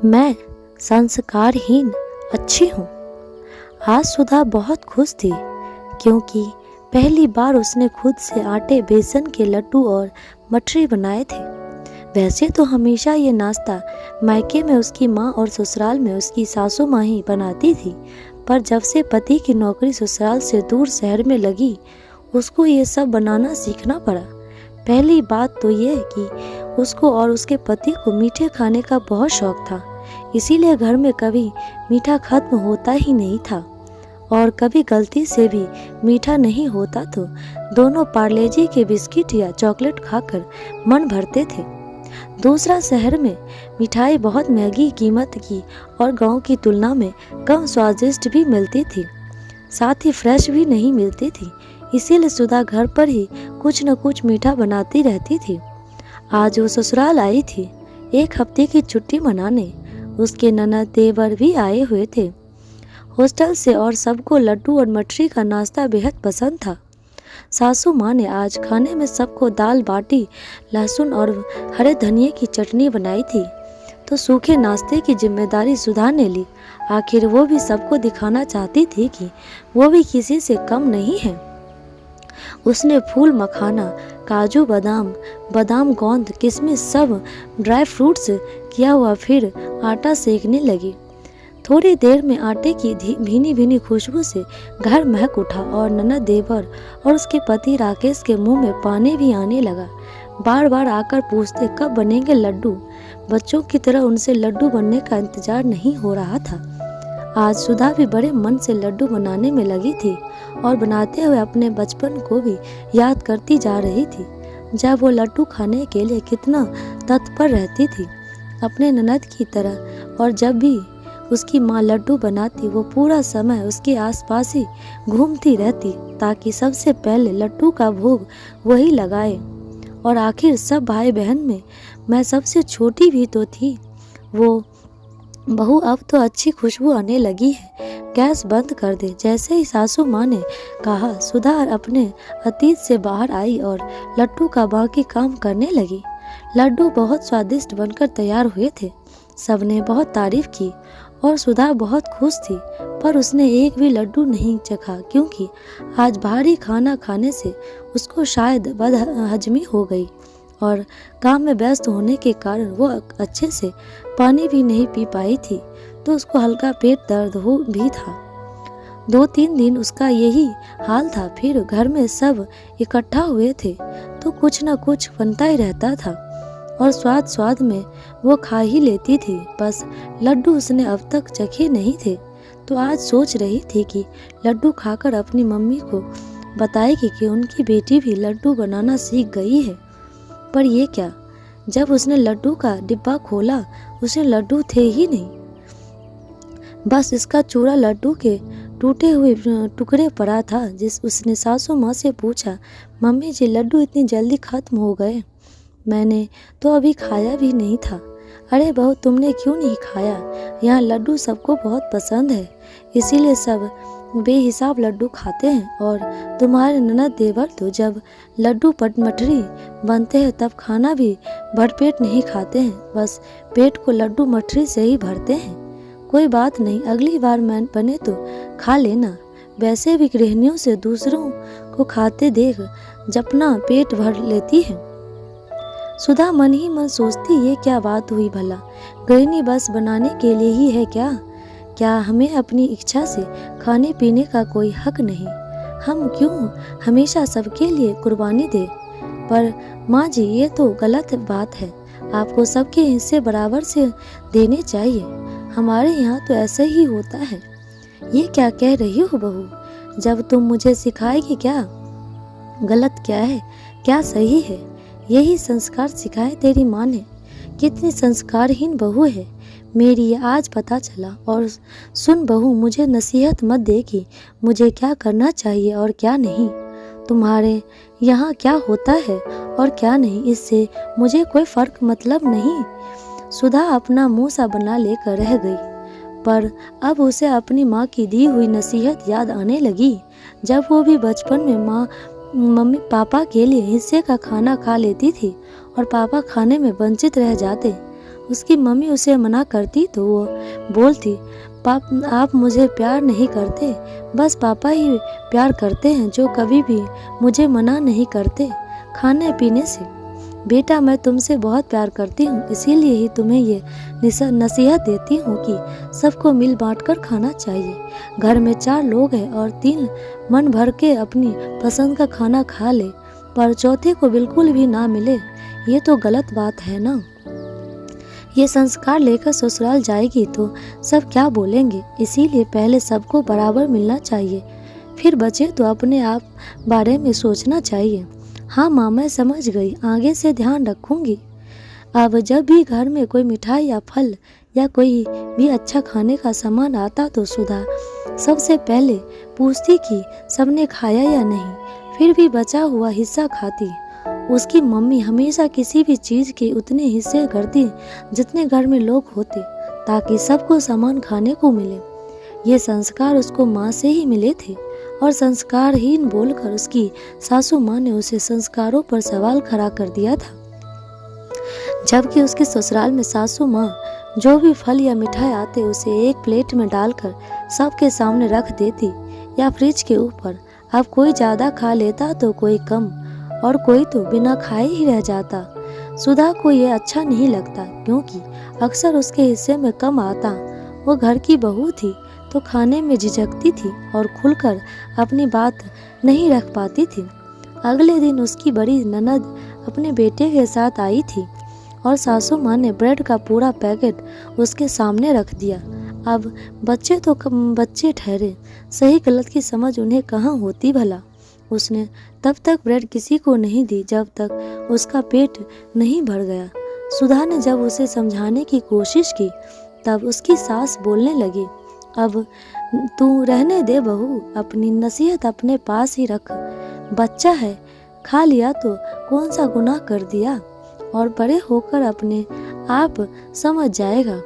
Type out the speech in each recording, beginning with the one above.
मैं संस्कारहीन अच्छी हूँ। आज सुधा बहुत खुश थी क्योंकि पहली बार उसने खुद से आटे बेसन के लड्डू और मठरी बनाए थे। वैसे तो हमेशा ये नाश्ता मायके में उसकी माँ और ससुराल में उसकी सासू माँ ही बनाती थी, पर जब से पति की नौकरी ससुराल से दूर शहर में लगी, उसको ये सब बनाना सीखना पड़ा। पहली बात तो ये कि उसको और उसके पति को मीठे खाने का बहुत शौक था, इसीलिए घर में कभी मीठा खत्म होता ही नहीं था। और कभी गलती से भी मीठा नहीं होता तो दोनों पार्लेजी के बिस्किट या चॉकलेट खाकर मन भरते थे। दूसरा, शहर में मिठाई बहुत महंगी कीमत की और गांव की तुलना में कम स्वादिष्ट भी मिलती थी, साथ ही फ्रेश भी नहीं मिलती थी। इसीलिए सुधा घर पर ही कुछ न कुछ मीठा बनाती रहती थी। आज वो ससुराल आई थी एक हफ्ते की छुट्टी मनाने। उसके ननद देवर भी आए हुए थे हॉस्टल से और सबको लड्डू और मठरी का नाश्ता बेहद पसंद था। सासू माँ ने आज खाने में सबको दाल बाटी, लहसुन और हरे धनिये की चटनी बनाई थी, तो सूखे नाश्ते की जिम्मेदारी सुधा ने ली। आखिर वो भी सबको दिखाना चाहती थी कि वो भी किसी से कम नहीं है। उसने फूल मखाना, काजू बादाम, बादाम गोंद, किशमिश सब ड्राई फ्रूट्स किया हुआ फिर आटा सेकने लगी। थोड़ी देर में आटे की भीनी भीनी खुशबू से घर महक उठा और ननद देवर और उसके पति राकेश के मुंह में पानी भी आने लगा। बार बार आकर पूछते कब बनेंगे लड्डू। बच्चों की तरह उनसे लड्डू बनने का इंतजार नहीं हो रहा था। आज सुधा भी बड़े मन से लड्डू बनाने में लगी थी और बनाते हुए अपने बचपन को भी याद करती जा रही थी, जब वो लड्डू खाने के लिए कितना तत्पर रहती थी अपने ननद की तरह। और जब भी उसकी माँ लड्डू बनाती, वो पूरा समय उसके आसपास ही घूमती रहती ताकि सबसे पहले लड्डू का भोग वही लगाए। और आखिर सब भाई बहन में मैं सबसे छोटी भी तो थी। वो बहू, अब तो अच्छी खुशबू आने लगी है, गैस बंद कर दे। जैसे ही सासू माँ ने कहा, सुधा अपने अतीत से बाहर आई और लड्डू का बाकी काम करने लगी। लड्डू बहुत स्वादिष्ट बनकर तैयार हुए थे। सबने बहुत तारीफ की और सुधा बहुत खुश थी, पर उसने एक भी लड्डू नहीं चखा क्योंकि आज भारी खाना खाने से उसको शायद बदहजमी हो गई और काम में व्यस्त होने के कारण वो अच्छे से पानी भी नहीं पी पाई थी, तो उसको हल्का पेट दर्द हो भी था। 2-3 दिन उसका यही हाल था। फिर घर में सब इकट्ठा हुए थे तो कुछ न कुछ बनता ही रहता था और स्वाद स्वाद में वो खा ही लेती थी। बस लड्डू उसने अब तक चखे नहीं थे, तो आज सोच रही थी कि लड्डू खाकर अपनी मम्मी को बताएगी कि उनकी बेटी भी लड्डू बनाना सीख गई है। पर ये क्या, जब उसने लड्डू का डिब्बा खोला उसमें लड्डू थे ही नहीं, बस इसका चूड़ा लड्डू के टूटे हुए टुकड़े पड़ा था। उसने सासू माँ से पूछा, मम्मी जी लड्डू इतनी जल्दी खत्म हो गए? मैंने तो अभी खाया भी नहीं था। अरे बहू, तुमने क्यों नहीं खाया? यहाँ लड्डू सबको बहुत पसंद है, इसीलिए सब बेहिसाब लड्डू खाते हैं। और तुम्हारे ननद देवर तो जब लड्डू मठरी बनते हैं तब खाना भी भरपेट नहीं खाते हैं, बस पेट को लड्डू मठरी से ही भरते हैं। कोई बात नहीं, अगली बार मैं बने तो खा लेना। वैसे भी गृहिणियों से दूसरों को खाते देख जपना पेट भर लेती है। सुधा मन ही मन सोचती, ये क्या बात हुई भला? गृहिणी बस बनाने के लिए ही है क्या? क्या हमें अपनी इच्छा से खाने पीने का कोई हक नहीं? हम क्यों हमेशा सबके लिए कुर्बानी दे? पर माँ जी, ये तो गलत बात है। आपको सबके हिस्से बराबर से देने चाहिए। हमारे यहाँ तो ऐसे ही होता है। ये क्या कह रही हो बहू? जब तुम मुझे सिखाएगी क्या गलत क्या है, क्या सही है? यही संस्कार सिखाए तेरी माँ ने। कितनी संस्कारहीन बहू है मेरी, आज पता चला। और सुन बहू, मुझे नसीहत मत दे कि मुझे क्या करना चाहिए और क्या नहीं। तुम्हारे यहाँ क्या होता है और क्या नहीं, इससे मुझे कोई फर्क मतलब नहीं। सुधा अपना मुंह सा बना लेकर रह गई, पर अब उसे अपनी माँ की दी हुई नसीहत याद आने लगी। जब वो भी बचपन में मम्मी पापा के लिए हिस्से का खाना खा लेती थी और पापा खाने में वंचित रह जाते। उसकी मम्मी उसे मना करती तो वो बोलती, आप मुझे प्यार नहीं करते, बस पापा ही प्यार करते हैं जो कभी भी मुझे मना नहीं करते खाने पीने से। बेटा, मैं तुमसे बहुत प्यार करती हूँ, इसीलिए ही तुम्हें ये नसीहत देती हूँ कि सबको मिल बांट कर खाना चाहिए। घर में 4 लोग हैं और 3 मन भर के अपनी पसंद का खाना खा ले, पर चौथे को बिल्कुल भी ना मिले, ये तो गलत बात है ना। ये संस्कार लेकर ससुराल जाएगी तो सब क्या बोलेंगे, इसीलिए पहले सबको बराबर मिलना चाहिए, फिर बचे तो अपने आप बारे में सोचना चाहिए। हाँ माँ, मैं समझ गई, आगे से ध्यान रखूंगी। अब जब भी घर में कोई मिठाई या फल या कोई भी अच्छा खाने का सामान आता तो सुधा सबसे पहले पूछती कि सबने खाया या नहीं, फिर भी बचा हुआ हिस्सा खाती। उसकी मम्मी हमेशा किसी भी चीज़ के उतने हिस्से करती जितने घर में लोग होते, ताकि सबको समान खाने को मिले। ये संस्कार उसको माँ से ही मिले थे और संस्कारहीन बोलकर उसकी सासू माँ ने उसे संस्कारों पर सवाल खड़ा कर दिया था। जबकि उसके ससुराल में सासू माँ जो भी फल या मिठाई आते उसे एक प्लेट में डालकर सबके सामने रख देती या फ्रिज के ऊपर। अब कोई ज़्यादा खा लेता तो कोई कम और कोई तो बिना खाए ही रह जाता। सुधा को ये अच्छा नहीं लगता, क्योंकि अक्सर उसके हिस्से में कम आता। वो घर की बहू थी तो खाने में झिझकती थी और खुलकर अपनी बात नहीं रख पाती थी। अगले दिन उसकी बड़ी ननद अपने बेटे के साथ आई थी और सासू माँ ने ब्रेड का पूरा पैकेट उसके सामने रख दिया। अब बच्चे तो बच्चे ठहरे, सही गलत की समझ उन्हें कहाँ होती भला। उसने तब तक ब्रेड किसी को नहीं दी जब तक उसका पेट नहीं भर गया। सुधा ने जब उसे समझाने की कोशिश की तब उसकी सास बोलने लगी, अब तू रहने दे बहू, अपनी नसीहत अपने पास ही रख। बच्चा है, खा लिया तो कौन सा गुनाह कर दिया, और बड़े होकर अपने आप समझ जाएगा।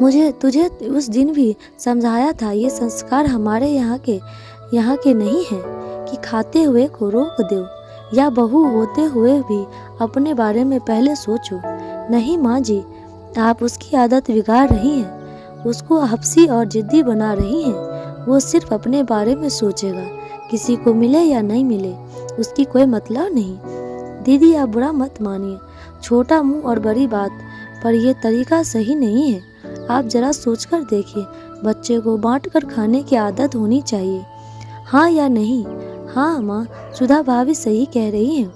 मुझे तुझे उस दिन भी समझाया था, ये संस्कार हमारे यहाँ के नहीं है कि खाते हुए को रोक दो या बहू होते हुए भी अपने बारे में पहले सोचो। नहीं माँ जी, आप उसकी आदत बिगाड़ रही हैं, उसको हफ्सी और जिद्दी बना रही हैं। वो सिर्फ अपने बारे में सोचेगा, किसी को मिले या नहीं मिले उसकी कोई मतलब नहीं। दीदी, आप बुरा मत मानिए, छोटा मुंह और बड़ी बात, पर यह तरीका सही नहीं है। आप जरा सोचकर देखिए, बच्चे को बांटकर खाने की आदत होनी चाहिए। हाँ या नहीं? हाँ माँ, सुधा भाभी सही कह रही हैं।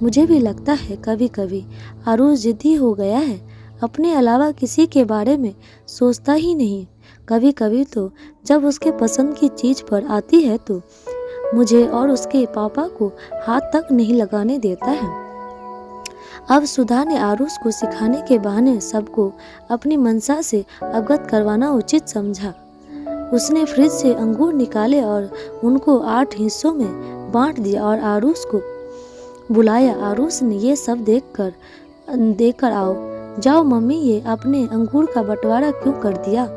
मुझे भी लगता है कभी कभी आरुष जिद्दी हो गया है, अपने अलावा किसी के बारे में सोचता ही नहीं। कभी कभी तो जब उसके पसंद की चीज़ पर आती है तो मुझे और उसके पापा को हाथ तक नहीं लगाने देता है। अब सुधा ने आरुष को सिखाने के बहाने सबको अपनी मंशा से अवगत करवाना उचित समझा। उसने फ्रिज से अंगूर निकाले और उनको 8 हिस्सों में बांट दिया और आरुष को बुलाया। आरुष ने ये सब देखकर आओ, जाओ मम्मी, ये अपने अंगूर का बंटवारा क्यों कर दिया?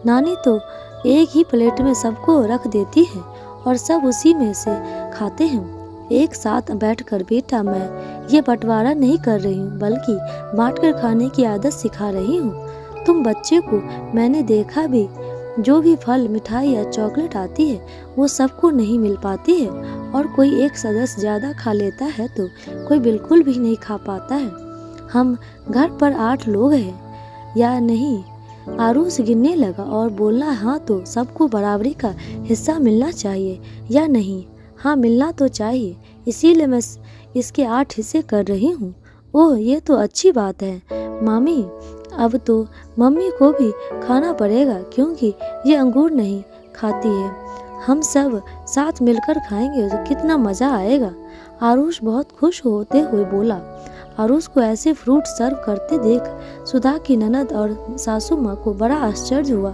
नानी तो एक ही प्लेट में सबको रख देती है और सब उसी में से खाते हैं। एक साथ बैठकर बेटा, मैं ये बंटवारा नहीं कर रही हूँ, बल्कि बांटकर खाने की आदत सिखा रही हूँ। तुम बच्चे को मैंने देखा भी, जो भी फल, मिठाई या चॉकलेट आती है वो सबको नहीं मिल पाती है, और कोई एक सदस्य ज़्यादा खा लेता है तो कोई बिल्कुल भी नहीं खा पाता है। हम घर पर 8 लोग हैं या नहीं? आरुष गिनने लगा और बोला, हाँ तो सबको बराबरी का हिस्सा मिलना चाहिए या नहीं? हाँ, मिलना तो चाहिए, इसीलिए मैं इसके 8 हिस्से कर रही हूँ। ओह, ये तो अच्छी बात है मामी, अब तो मम्मी को भी खाना पड़ेगा क्योंकि ये अंगूर नहीं खाती है। हम सब साथ मिलकर खाएंगे तो कितना मज़ा आएगा। आरुष बहुत खुश होते हुए बोला। आरुष को ऐसे फ्रूट सर्व करते देख सुधा की ननद और सासू माँ को बड़ा आश्चर्य हुआ।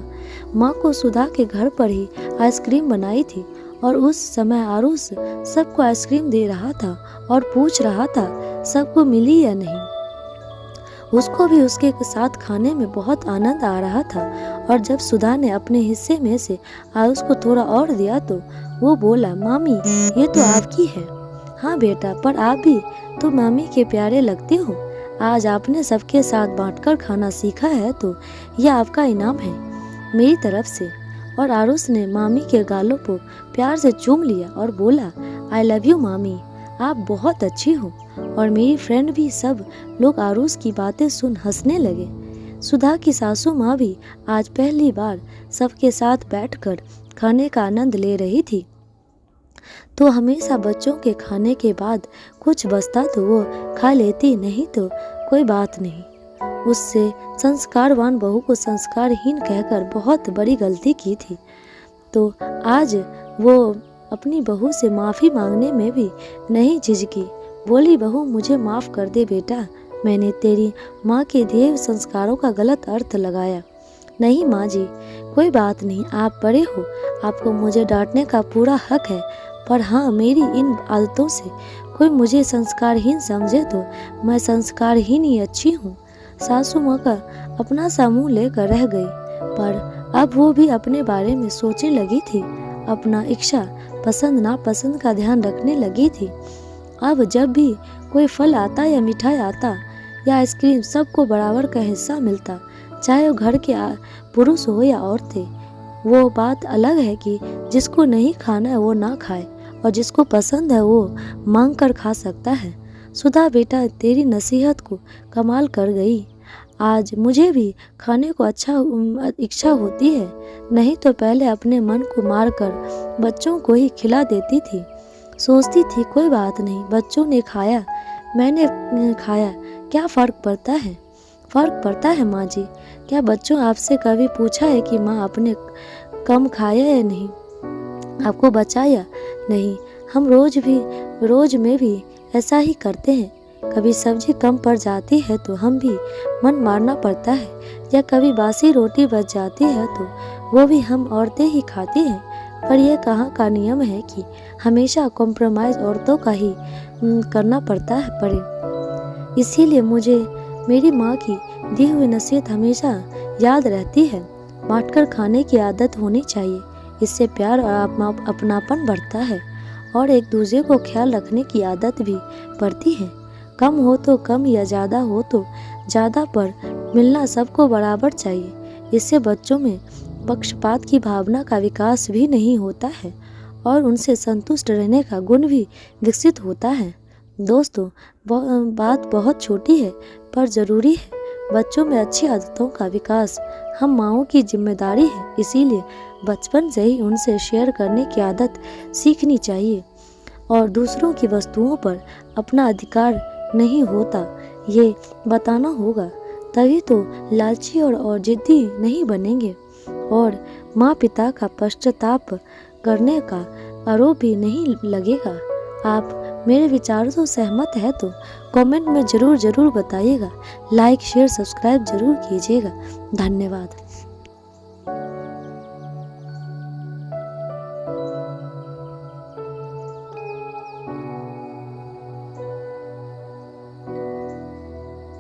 माँ को सुधा के घर पर ही आइसक्रीम बनाई थी और उस समय आरुष सबको आइसक्रीम दे रहा था और पूछ रहा था सबको मिली या नहीं। उसको भी उसके साथ खाने में बहुत आनंद आ रहा था, और जब सुधा ने अपने हिस्से में से आरुष को थोड़ा और दिया तो वो बोला, मामी ये तो आपकी है। हाँ बेटा, पर आप भी तो मामी के प्यारे लगते हो। आज आपने सबके साथ बांटकर खाना सीखा है तो यह आपका इनाम है मेरी तरफ से। और आरुष ने मामी के गालों को प्यार से चूम लिया और बोला, आई लव यू मामी, आप बहुत अच्छी हो। और मेरी फ्रेंड भी। सब लोग आरुष की बातें सुन हंसने लगे। सुधा की सासू माँ भी आज पहली बार सबके साथ बैठकर खाने का आनंद ले रही थी। तो हमेशा बच्चों के खाने के बाद कुछ बचता तो वो खा लेती, नहीं तो कोई बात नहीं। उससे संस्कारवान बहू को संस्कारहीन कहकर बहुत बड़ी गलती की थी। तो आज वो अपनी बहू से माफ़ी मांगने में भी नहीं झिझकी। बोली, बहू मुझे माफ़ कर दे बेटा, मैंने तेरी माँ के दिए संस्कारों का गलत अर्थ लगाया। नहीं माँ जी, कोई बात नहीं, आप बड़े हो, आपको मुझे डांटने का पूरा हक है। पर हाँ, मेरी इन आदतों से कोई मुझे संस्कारहीन समझे तो मैं संस्कारहीन ही अच्छी हूँ। सासू माँ का अपना सा मुँह लेकर रह गई। पर अब वो भी अपने बारे में सोचने लगी थी। अपना इच्छा पसंद नापसंद का ध्यान रखने लगी थी। अब जब भी कोई फल आता या मिठाई आता या आइसक्रीम, सबको बराबर का हिस्सा मिलता, चाहे वो घर के पुरुष हो या औरतें। वो बात अलग है कि जिसको नहीं खाना है वो ना खाए और जिसको पसंद है वो मांग कर खा सकता है। सुधा बेटा, तेरी नसीहत को कमाल कर गई। आज मुझे भी खाने को इच्छा होती है, नहीं तो पहले अपने मन को मारकर बच्चों को ही खिला देती थी। सोचती थी कोई बात नहीं, बच्चों ने खाया, मैंने खाया, क्या फ़र्क पड़ता है। फ़र्क पड़ता है माँ जी। क्या बच्चों आपसे कभी पूछा है कि माँ आपने कम खाया या नहीं, आपको बचाया नहीं। हम रोज में भी ऐसा ही करते हैं। कभी सब्जी कम पड़ जाती है तो हम भी मन मारना पड़ता है, या कभी बासी रोटी बच जाती है तो वो भी हम औरतें ही खाती हैं। पर यह कहाँ का नियम है कि हमेशा कॉम्प्रोमाइज़ औरतों का ही करना पड़े। इसीलिए मुझे मेरी माँ की दी हुई नसीहत हमेशा याद रहती है। बांटकर खाने की आदत होनी चाहिए, इससे प्यार और अपनापन बढ़ता है और एक दूसरे को ख्याल रखने की आदत भी बढ़ती है। कम हो तो कम या ज़्यादा हो तो ज़्यादा, पर मिलना सबको बराबर चाहिए। इससे बच्चों में पक्षपात की भावना का विकास भी नहीं होता है और उनसे संतुष्ट रहने का गुण भी विकसित होता है। दोस्तों, बात बहुत छोटी है पर ज़रूरी है। बच्चों में अच्छी आदतों का विकास हम माँओं की जिम्मेदारी है। इसीलिए बचपन से ही उनसे शेयर करने की आदत सीखनी चाहिए और दूसरों की वस्तुओं पर अपना अधिकार नहीं होता ये बताना होगा। तभी तो लालची और जिद्दी नहीं बनेंगे और माँ पिता का पश्चाताप करने का आरोप भी नहीं लगेगा। आप मेरे विचारों से सहमत है तो कमेंट में ज़रूर बताइएगा। लाइक शेयर सब्सक्राइब ज़रूर कीजिएगा। धन्यवाद।